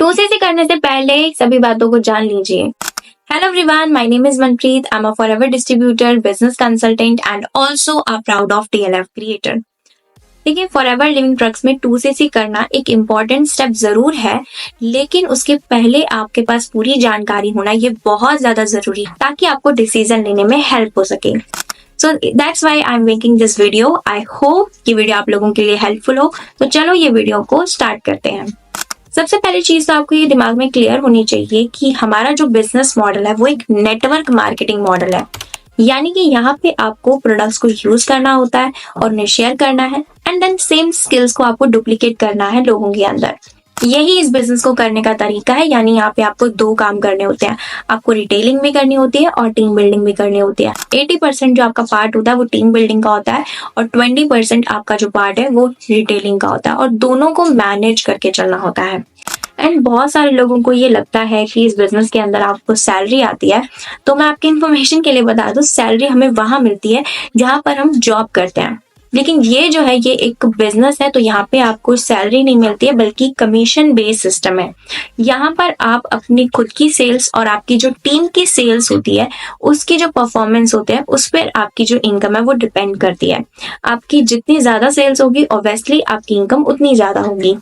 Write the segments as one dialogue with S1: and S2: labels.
S1: 2cc करने से पहले सभी बातों को जान लीजिए। Hello everyone, my name is Manpreet. I'm a forever distributor, business consultant and also a proud of DLF creator. देखिए, फॉरएवर लिविंग ट्रक्स में 2cc करना एक इम्पॉर्टेंट स्टेप जरूर है, लेकिन उसके पहले आपके पास पूरी जानकारी होना ये बहुत ज्यादा जरूरी है ताकि आपको डिसीजन लेने में हेल्प हो सके। So that's why I am making this video. I hope ये वीडियो आप लोगों के लिए हेल्पफुल हो। तो चलो ये वीडियो को स्टार्ट करते हैं। सबसे पहली चीज तो आपको ये दिमाग में क्लियर होनी चाहिए कि हमारा जो बिजनेस मॉडल है वो एक नेटवर्क मार्केटिंग मॉडल है। यानी कि यहाँ पे आपको प्रोडक्ट्स को यूज करना होता है और उन्हें शेयर करना है एंड देन सेम स्किल्स को आपको डुप्लीकेट करना है लोगों के अंदर। यही इस बिजनेस को करने का तरीका है। यानी यहाँ पे आपको दो काम करने होते हैं, आपको रिटेलिंग भी करनी होती है और टीम बिल्डिंग भी करनी होती है। 80% जो आपका पार्ट होता है वो टीम बिल्डिंग का होता है और 20% आपका जो पार्ट है वो रिटेलिंग का होता है और दोनों को मैनेज करके चलना होता है। एंड बहुत सारे लोगों को ये लगता है कि इस बिजनेस के अंदर आपको सैलरी आती है। तो मैं आपकी इन्फॉर्मेशन के लिए बता दूं, सैलरी हमें वहां मिलती है जहां पर हम जॉब करते हैं। लेकिन ये जो है ये एक बिजनेस है, तो यहाँ पे आपको सैलरी नहीं मिलती है बल्कि कमीशन बेस्ड सिस्टम है। यहाँ पर आप अपनी खुद की सेल्स और आपकी जो टीम की सेल्स होती है उसकी जो परफॉर्मेंस होते हैं उस पर आपकी जो इनकम है वो डिपेंड करती है। आपकी जितनी ज्यादा सेल्स होगी ऑब्वियसली आपकी इनकम उतनी ज्यादा होगी।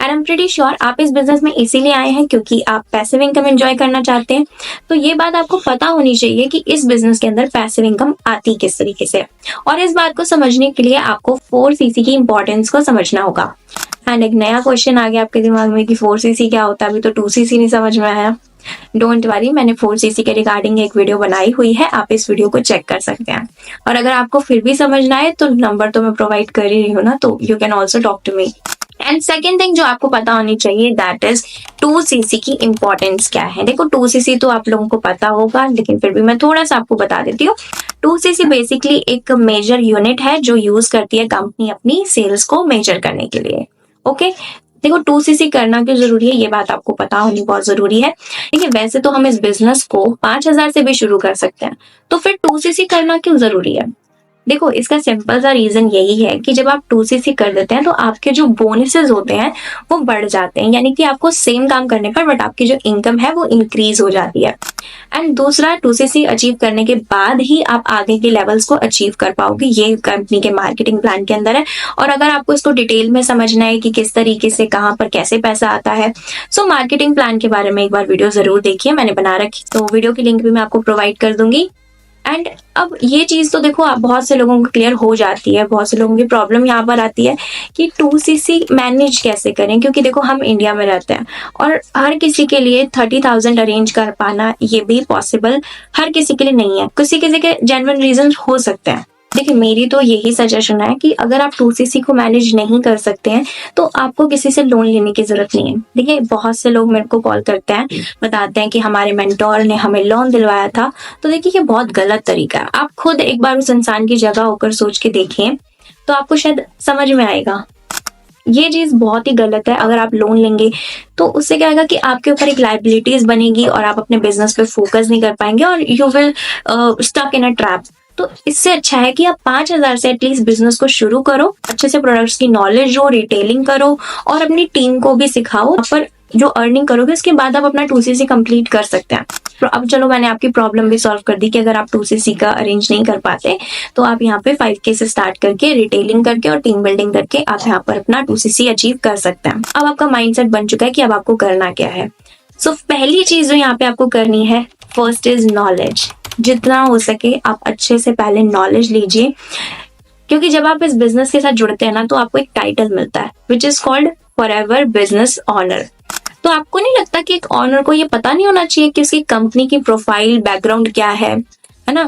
S1: And I am pretty sure आप इस बिजनेस में इसीलिए आए हैं क्योंकि आप पैसिव इनकम एंजॉय करना चाहते हैं। तो ये बात आपको पता होनी चाहिए कि इस बिजनेस के अंदर पैसिव इनकम आती किस तरीके से, और इस बात को समझने के लिए आपको 4cc की इंपॉर्टेंस को समझना होगा। एंड एक नया क्वेश्चन आ गया आपके दिमाग में कि 4cc क्या होता है, अभी तो 2cc नहीं समझ में आया। डोंट वरी, मैंने 4cc के रिगार्डिंग एक वीडियो बनाई हुई है, आप इस वीडियो को चेक कर सकते हैं। और अगर आपको फिर भी समझना है तो नंबर तो मैं प्रोवाइड कर ही रही हूँ ना, तो you can also talk to me. And second thing जो आपको पता होनी चाहिए दैट इज 2cc की इम्पोर्टेंस क्या है। देखो 2cc तो आप लोगों को पता होगा, लेकिन फिर भी मैं थोड़ा सा आपको बता देती हूँ। 2cc बेसिकली एक मेजर यूनिट है जो यूज करती है कंपनी अपनी सेल्स को मेजर करने के लिए। ओके देखो 2cc करना क्यों जरूरी है ये बात आपको पता होनी बहुत जरूरी है। देखिए वैसे तो हम इस बिजनेस को 5000 से भी शुरू कर सकते हैं, तो फिर 2cc करना क्यों जरूरी है? देखो इसका सिंपल सा रीजन यही है कि जब आप 2cc कर देते हैं तो आपके जो बोनसेस होते हैं वो बढ़ जाते हैं। यानी कि आपको सेम काम करने पर बट आपकी जो इनकम है वो इंक्रीज हो जाती है। एंड दूसरा 2cc अचीव करने के बाद ही आप आगे के लेवल्स को अचीव कर पाओगे। ये कंपनी के मार्केटिंग प्लान के अंदर है। और अगर आपको इसको डिटेल में समझना है कि किस तरीके से कहाँ पर कैसे पैसा आता है, सो मार्केटिंग प्लान के बारे में एक बार वीडियो जरूर देखिए, मैंने बना रखी, तो वीडियो की लिंक भी मैं आपको प्रोवाइड कर दूंगी। एंड अब ये चीज तो देखो आप बहुत से लोगों को क्लियर हो जाती है। बहुत से लोगों की प्रॉब्लम यहाँ पर आती है कि 2cc मैनेज कैसे करें, क्योंकि देखो हम इंडिया में रहते हैं और हर किसी के लिए 30,000 अरेंज कर पाना ये भी पॉसिबल हर किसी के लिए नहीं है। किसी किसी के जेन्युइन रीजन हो सकते हैं। देखिए मेरी तो यही सजेशन है कि अगर आप 2cc को मैनेज नहीं कर सकते हैं तो आपको किसी से लोन लेने की जरूरत नहीं है। देखिए बहुत से लोग मेरे को कॉल करते हैं, बताते हैं कि हमारे मेंटोर ने हमें लोन दिलवाया था। तो देखिए ये बहुत गलत तरीका है। आप खुद एक बार उस इंसान की जगह होकर सोच के देखें तो आपको शायद समझ में आएगा। ये चीज बहुत ही गलत है। अगर आप लोन लेंगे तो उससे क्या होगा कि आपके ऊपर एक लाइबिलिटीज बनेगी और आप अपने बिजनेस पे फोकस नहीं कर पाएंगे और you will stuck in a trap. तो इससे अच्छा है कि आप 5000 से एटलीस्ट बिजनेस को शुरू करो, अच्छे से प्रोडक्ट्स की नॉलेज हो, रिटेलिंग करो और अपनी टीम को भी सिखाओ। पर जो अर्निंग करोगे उसके बाद आप अपना 2cc कंप्लीट कर सकते हैं। तो अब चलो मैंने आपकी प्रॉब्लम भी सॉल्व कर दी कि अगर आप 2cc का अरेंज नहीं कर पाते तो आप यहाँ पे 5K से स्टार्ट करके रिटेलिंग करके और टीम बिल्डिंग करके आप यहाँ पर अपना 2cc अचीव कर सकते हैं। अब आपका माइंडसेट बन चुका है कि अब आपको करना क्या है। सो पहली चीज जो यहाँ पे आपको करनी है, फर्स्ट इज नॉलेज। जितना हो सके आप अच्छे से पहले नॉलेज लीजिए, क्योंकि जब आप इस बिजनेस के साथ जुड़ते हैं ना तो आपको एक टाइटल मिलता है which is called forever business honour. तो आपको नहीं लगता कि एक ऑनर को ये पता नहीं होना चाहिए कि उसकी कंपनी की प्रोफाइल बैकग्राउंड क्या है ना,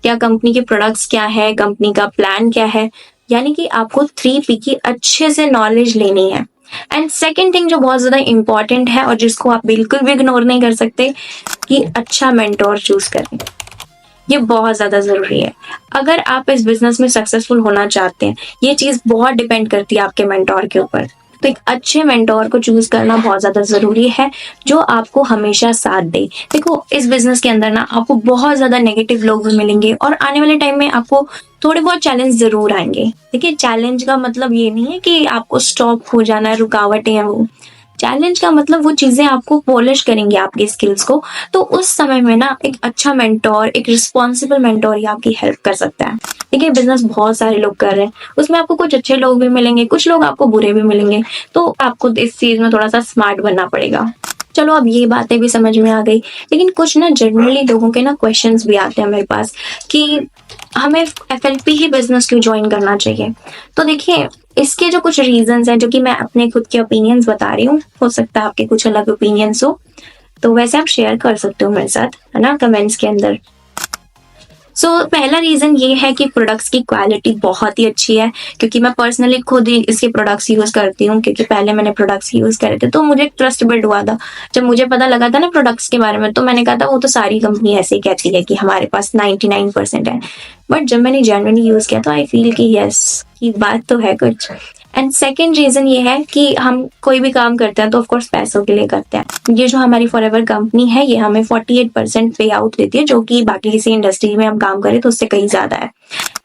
S1: क्या कंपनी के प्रोडक्ट्स क्या है, कंपनी का प्लान क्या है। यानी कि आपको 3P की अच्छे से नॉलेज लेनी है। एंड सेकेंड थिंग जो बहुत ज्यादा इंपॉर्टेंट है और जिसको आप बिल्कुल भी इग्नोर नहीं कर सकते, कि अच्छा मेंटोर चूज करें। ये बहुत ज्यादा जरूरी है। अगर आप इस बिजनेस में सक्सेसफुल होना चाहते हैं, ये चीज बहुत डिपेंड करती है आपके मेंटोर के ऊपर। तो एक अच्छे मेंटोर को चूज करना बहुत ज्यादा जरूरी है जो आपको हमेशा साथ दे। देखो इस बिजनेस के अंदर ना आपको बहुत ज्यादा नेगेटिव लोग भी मिलेंगे और आने वाले टाइम में आपको थोड़े बहुत चैलेंज जरूर आएंगे। देखिए चैलेंज का मतलब ये नहीं है कि आपको स्टॉप हो जाना है, रुकावटें हैं वो। चैलेंज का मतलब वो चीजें आपको पॉलिश करेंगे आपकी स्किल्स को। तो उस समय में ना एक अच्छा मेंटोर, एक रिस्पॉन्सिबल मेंटोर ही आपकी हेल्प कर सकता है। देखिए बिजनेस बहुत सारे लोग कर रहे हैं, उसमें आपको कुछ अच्छे लोग भी मिलेंगे, कुछ लोग आपको बुरे भी मिलेंगे, तो आपको इस चीज में थोड़ा सा स्मार्ट बनना पड़ेगा। चलो अब ये बातें भी समझ में आ गई, लेकिन कुछ ना जनरली लोगों के ना क्वेश्चंस भी आते हैं मेरे पास कि हमें एफएलपी ही बिजनेस क्यों ज्वाइन करना चाहिए। तो देखिए इसके जो कुछ रीजंस हैं, जो कि मैं अपने खुद के ओपिनियंस बता रही हूँ, हो सकता है आपके कुछ अलग ओपिनियंस हो, तो वैसे आप शेयर कर सकते हो मेरे साथ, है ना, कमेंट्स के अंदर। पहला रीजन ये है कि प्रोडक्ट्स की क्वालिटी बहुत ही अच्छी है, क्योंकि मैं पर्सनली खुद ही इसके प्रोडक्ट्स यूज करती हूँ, क्योंकि पहले मैंने प्रोडक्ट्स यूज करे थे तो मुझे ट्रस्ट बिल्ड हुआ था। जब मुझे पता लगा था ना प्रोडक्ट्स के बारे में, तो मैंने कहा था वो तो सारी कंपनी ऐसे ही कहती है कि हमारे पास 99% है, बट जब मैंने जेन्युइनली यूज किया तो आई फील कि यस, की बात तो है कुछ। एंड सेकेंड रीजन ये है कि हम कोई भी काम करते हैं तो ऑफकोर्स पैसों के लिए करते हैं। ये जो हमारी फॉरएवर कंपनी है, ये हमें 48% पे आउट देती है, जो कि बाकी किसी इंडस्ट्री में हम काम करें तो उससे कहीं ज्यादा है।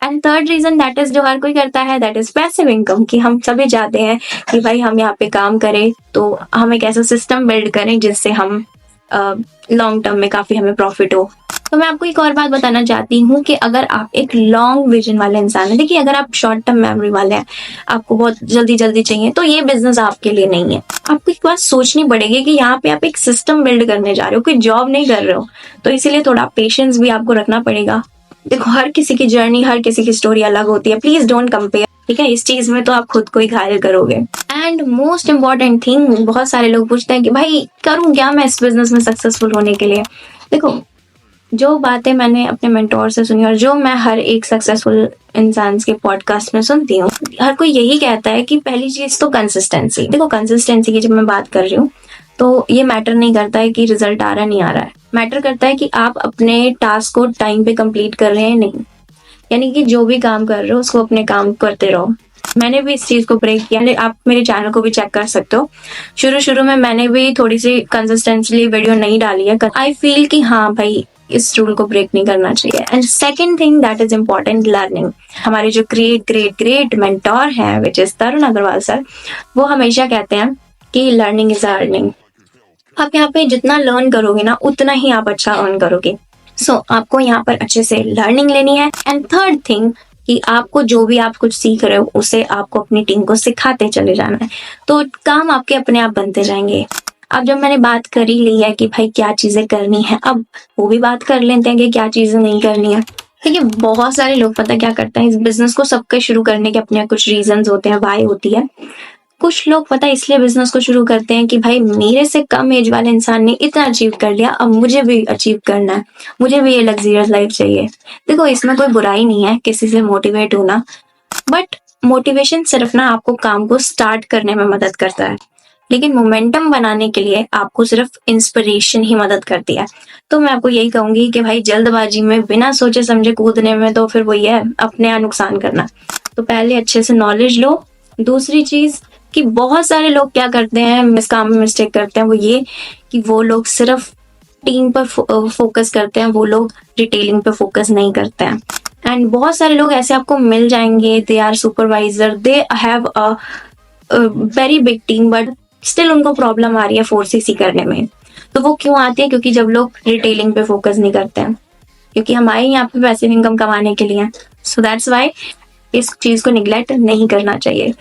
S1: And third reason that is, जो हर कोई करता है, दैट इज पैसिव इनकम, कि हम सभी चाहते हैं कि भाई हम यहाँ पे काम करें तो हम एक ऐसा सिस्टम बिल्ड करें जिससे हम लॉन्ग टर्म में काफी हमें प्रॉफिट हो। तो मैं आपको एक और बात बताना चाहती हूँ कि अगर आप एक लॉन्ग विजन वाले इंसान हैं, देखिए अगर आप शॉर्ट टर्म मेमोरी वाले हैं, आपको बहुत जल्दी जल्दी चाहिए, तो ये बिजनेस आपके लिए नहीं है। आपको एक बात सोचनी पड़ेगी कि यहाँ पे आप एक सिस्टम बिल्ड करने जा रहे हो, कोई जॉब नहीं कर रहे हो, तो इसीलिए थोड़ा पेशेंस भी आपको रखना पड़ेगा। देखो हर किसी की जर्नी, हर किसी की स्टोरी अलग होती है, प्लीज डोंट कंपेयर, ठीक है, इस चीज में तो आप खुद को ही घायल करोगे। एंड मोस्ट इम्पॉर्टेंट थिंग, बहुत सारे लोग पूछते हैं कि भाई करूँ क्या मैं इस बिजनेस में सक्सेसफुल होने के लिए। देखो जो बातें मैंने अपने मेंटोर से सुनी और जो मैं हर एक सक्सेसफुल इंसान के पॉडकास्ट में सुनती हूँ, हर कोई यही कहता है कि पहली चीज तो कंसिस्टेंसी। देखो कंसिस्टेंसी की जब मैं बात कर रही हूँ तो ये मैटर नहीं करता है कि रिजल्ट आ रहा नहीं आ रहा है, मैटर करता है कि आप अपने टास्क को टाइम पे कंप्लीट कर रहे हैं नहीं। यानी कि जो भी काम कर रहे हो उसको अपने काम करते रहो। मैंने भी इस चीज को ब्रेक किया, आप मेरे चैनल को भी चेक कर सकते हो। शुरू में मैंने भी थोड़ी सी कंसिस्टेंटली वीडियो नहीं डाली है। आई फील कि हाँ भाई इस रूल को ब्रेक नहीं करना चाहिए। And second thing that is important, learning. हमारे जो ग्रेट मेंटोर हैं which is Tarun Agarwal sir, वो हमेशा कहते हैं कि लर्निंग इज अर्निंग। आप यहाँ पे जितना लर्न करोगे ना उतना ही आप अच्छा अर्न करोगे। आपको यहाँ पर अच्छे से लर्निंग लेनी है। एंड थर्ड थिंग कि आपको जो भी आप कुछ सीख रहे हो उसे आपको अपनी टीम को सिखाते चले जाना है, तो काम आपके अपने आप बनते जाएंगे। अब जब मैंने बात कर ही ली है कि भाई क्या चीजें करनी है, अब वो भी बात कर लेते हैं कि क्या चीजें नहीं करनी है। देखिए बहुत सारे लोग पता क्या करते हैं, इस बिजनेस को सबके शुरू करने के अपने कुछ रीजंस होते हैं, वाई होती है। कुछ लोग पता इसलिए बिजनेस को शुरू करते हैं कि भाई मेरे से कम एज वाले इंसान ने इतना अचीव कर लिया, अब मुझे भी अचीव करना है, मुझे भी ये लग्जरियस लाइफ चाहिए। देखो इसमें कोई बुराई नहीं है किसी से मोटिवेट होना, बट मोटिवेशन सिर्फ ना आपको काम को स्टार्ट करने में मदद करता है, लेकिन मोमेंटम बनाने के लिए आपको सिर्फ इंस्पिरेशन ही मदद करती है। तो मैं आपको यही कहूंगी कि भाई जल्दबाजी में बिना सोचे समझे कूदने में तो फिर वही है अपने यहाँ नुकसान करना। तो पहले अच्छे से नॉलेज लो। दूसरी चीज कि बहुत सारे लोग क्या करते हैं, इस काम में मिस्टेक करते हैं, वो ये कि वो लोग सिर्फ टीम पर फोकस करते हैं, वो लोग रिटेलिंग पे फोकस नहीं करते हैं। एंड बहुत सारे लोग ऐसे आपको मिल जाएंगे, they are supervisor, they have a very big team, but still उनको प्रॉब्लम आ रही है 4cc करने में। तो वो क्यों आती है? क्योंकि जब लोग रिटेलिंग पे फोकस नहीं करते हैं, क्योंकि हमारे यहाँ पे पैसिव इनकम कमाने के लिए। सो दैट्स वाई इस चीज को निग्लेक्ट नहीं करना चाहिए।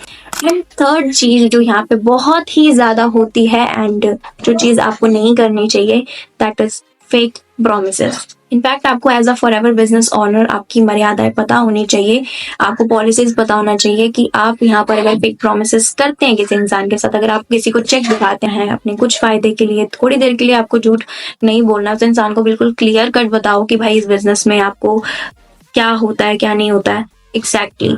S1: एंड थर्ड चीज जो यहाँ पे बहुत ही ज्यादा होती है एंड जो चीज आपको नहीं करनी चाहिए, that is fake promises. In fact आपको as a forever business owner आपकी मर्यादाएं पता होनी चाहिए, आपको पॉलिसीज पता होना चाहिए कि आप यहाँ पर अगर फेक प्रॉमिसेस करते हैं किसी इंसान के साथ, अगर आप किसी को चेक दिखाते हैं अपने कुछ फायदे के लिए, थोड़ी देर के लिए आपको झूठ नहीं बोलना। उस इंसान को बिल्कुल क्लियर कट बताओ कि भाई इस बिजनेस में आपको क्या होता है क्या नहीं होता है एग्जैक्टली।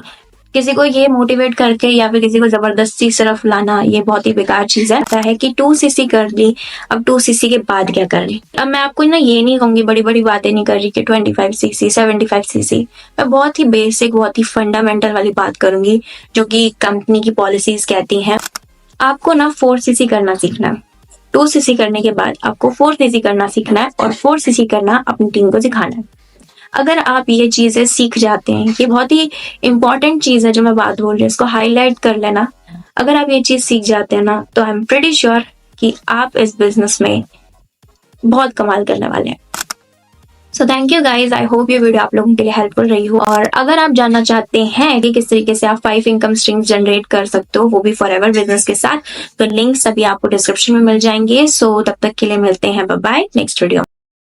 S1: किसी को ये मोटिवेट करके या फिर किसी को जबरदस्ती सिर्फ लाना, ये बहुत ही बेकार चीज है कि 2cc कर ली, अब 2cc के बाद क्या कर ली। अब मैं आपको ना ये नहीं कहूंगी, बड़ी बड़ी बातें नहीं कर रही कि 25cc 75cc, मैं बहुत ही बेसिक, बहुत ही फंडामेंटल वाली बात करूंगी जो कि कंपनी की पॉलिसीज कहती हैं। आपको ना 4cc करना सीखना है, 2cc करने के बाद आपको 4cc करना सीखना है और 4cc करना अपनी टीम को सिखाना है। अगर आप ये चीजें सीख जाते हैं, ये बहुत ही इंपॉर्टेंट चीज है जो मैं बात बोल रही हूँ, इसको हाईलाइट कर लेना। अगर आप ये चीज सीख जाते हैं ना, तो आई एम प्रेटी श्योर कि आप इस बिजनेस में बहुत कमाल करने वाले हैं। So thank you guys, I hope ये वीडियो आप लोगों के लिए हेल्पफुल रही हो। और अगर आप जानना चाहते हैं कि किस तरीके से आप 5 इनकम स्ट्रीम्स जनरेट कर सकते हो, वो भी फॉरएवर बिजनेस के साथ, तो लिंक्स सभी आपको डिस्क्रिप्शन में मिल जाएंगे। सो तब तक के लिए मिलते हैं, बाय बाय नेक्स्ट वीडियो।